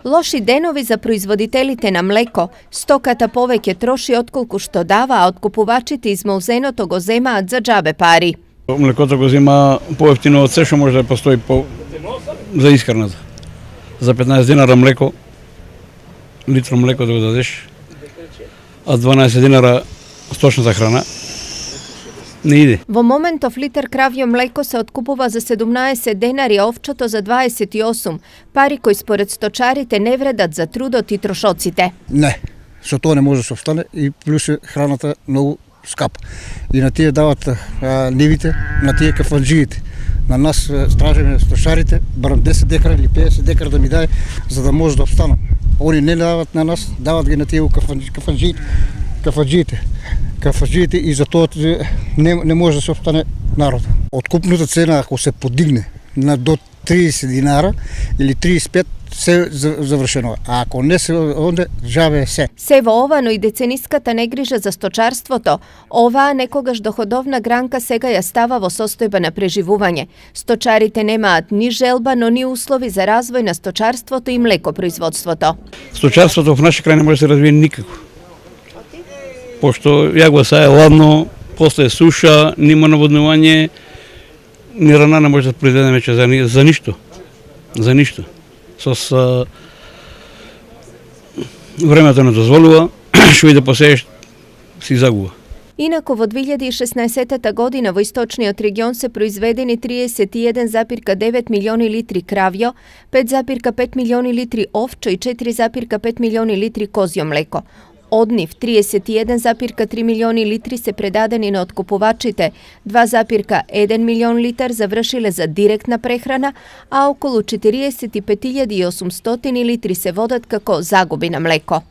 Loši denovi za proizvoditelite na mleko, stokata poveke troši отколку што дава, а откупувачите измолзеното го земаат за џабе пари. Млекото го зема поевтино од се што може да постои за исхраната. За 15 динара млеко, литро млеко да го дадеш, а 12 динара сточната храна, не иде. Во моментов литар кравјо млеко се откупува за 17 денари, а овчото за 28, пари кои според сточарите не вредат за трудот и трошоците. Не, со тоа не може да се обстане и плюс храната многу скапа. И на тие дават нивите, на тие кафанџиите. На нас стражиме стошарите, барам 10 декара или 50 декара да ми даде, за да може да обстанам. Они не дават на нас, дават ги на тие кафанџиите и за тоа не може да се обстане народа. Откупната цена, ако се подигне на до 30 динара или 35, се завршено. А ако не се, онде џабе се. Се во ова, но и децениската негрижа за сточарството, оваа некогаш доходовна гранка сега ја става во состојба на преживување. Сточарите немаат ни желба, но ни услови за развој на сточарството и млекопроизводството. Сточарството в наши крај не може да се развие никако. Пошто јагоса е ладно, после суша, нема наводнување, ни рана не може да произведе веќе за ништо. За ништо. Со времето не дозволува, што и да посееш, си загуба. Инаку во 2016 година во источниот регион се произведени 31,9 милиони литри кравјо, 5,5 милиони литри овчо и 4,5 милиони литри козјо млеко. Од нив 31,3 милиони литри се предадени на откупувачите, 2,1 милион литар завршиле за директна прехрана, а околу 45.800 литри се водат како загуби на млеко.